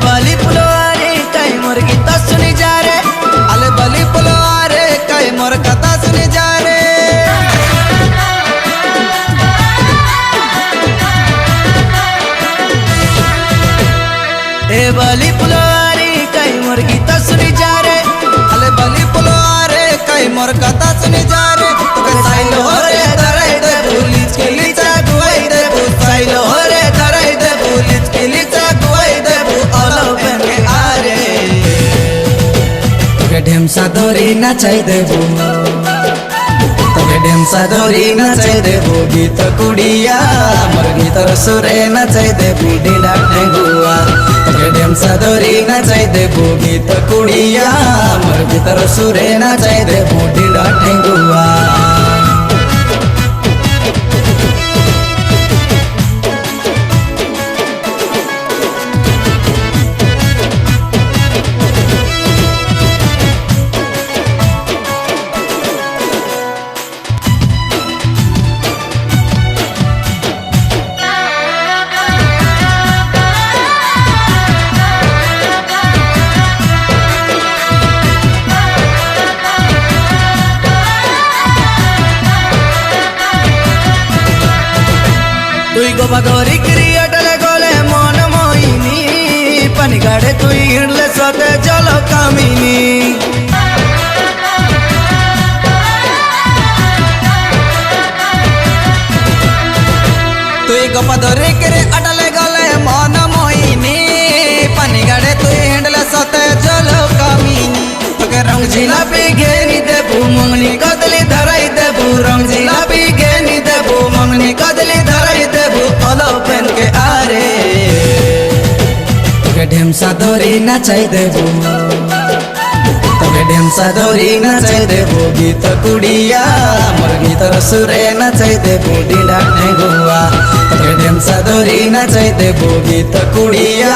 बली पुलवारे कई मोर गीता सुनी जा रे, अले बली पुलवारे कई मोर कथा सुनी जा रे। ए बली पुलवारे कई मोर गीता सुनी जा रे, अले बली पुलवारे कई मोर कथा सुनी जा रे। तो साइल हो रे धराई दे भूलिच के लीचा गुवाई दे भू, साइल हो रे धराई दे भूलिच के लीचा गुवाई दे भू। ढेमसा धोरी नचाई देबू, तोके ढेमसा धोरी नचाई देबू। गीत कुड़िया मोर गीतर सुरे नचाई देबू ढीला ठेंगुआ। तोके ढेमसा धोरी नचाई देबू, गीत कुड़िया मोर गीतर सुरे नचाई देबू ढीला ठेंगुआ। तुई गोबा धोरी क्रिएटर गोले मन मोहिनी, पानी गाड़े तुई हिड़ले सोते चलो कामिनी। तुई गोबा धोरी क्रिएटर गोले मन मोहिनी, पानी गाड़े तुई हिड़ले सोते चलो कामिनी। तोके रंग जिलापी घेनी देबू, मंगनी कदली धराई देबू। रंग जिलापी घेनी देबू, मंगनी कदली धराई देबू। पेन के आरे तोके ढेमसा धोरी नचाई देबू, तोके ढेमसा धोरी नचाई देबू। गीत कुड़िया मोर गीतर सुरे नचाई देबू ढीला ठेंगुआ। तोके ढेमसा धोरी नचाई देबू, गीत कुड़िया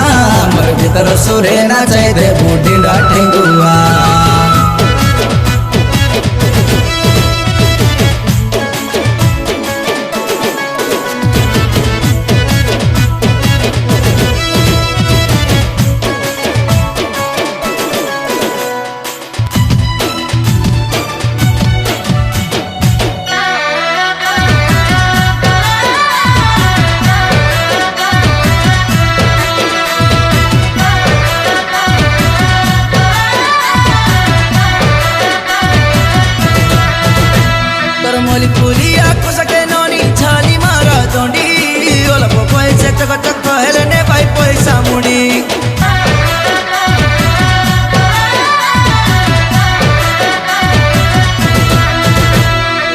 मोर गीतर सुरे नचाई देबू ढीला ठेंगुआ। मोली पुलिया कुसके नोनी छाली मारा दोंडी, ओला पोपय से चक चक कहले ने भाई पैसा मुड़ी।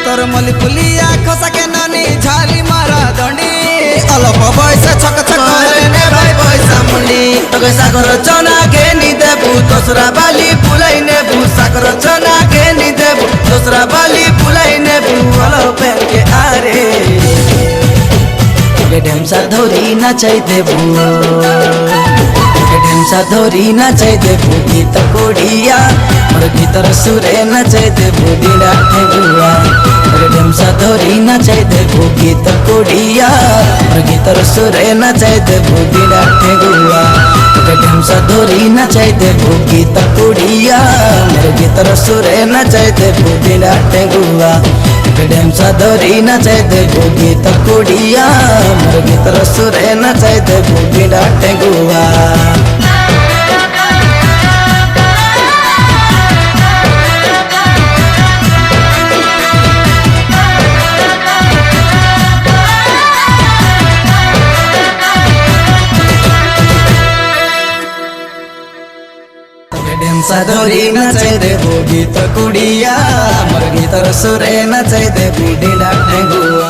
तोर मोली पुलिया कुसके नोनी छाली मारा दोंडी, ओला पोपय से चक चक कहले ने भाई पैसा मुड़ी। तोके सागर चना घेनी देबू, दोसरा बाली फुलाई नेबू। सागर चना घेनी देबू, दोसरा बाली फुलाई नेबू। पेन के आरे तोके ढेमसा धोरी नचाई देबू, तोके ढेमसा धोरी नचाई देबू। गीत कुड़िया मोर गीतर सुरे नचाई देबू ढीला ठेंगुआ। तोके ढेमसा धोरी नचाई देबू, गीत कुड़िया मोर गीतर सुरे नचाई देबू ढीला ठेंगुआ। तोके ढेमसा धोरी नचाई देबू, गीत कुड़िया मोर गीतर सुरे नचाई देबू ढीला ठेंगुआ। ढेमसा धोरी नचाई देबू, गीत कुड़िया मोर गीतर सुरे नचाई देबू ढीला ठेंगुआ। ढेंसा धोरी नचाई देबू गीत कुड़िया मोर गीतर सुरे नचाई देबू डिंडा ढेंगुआ।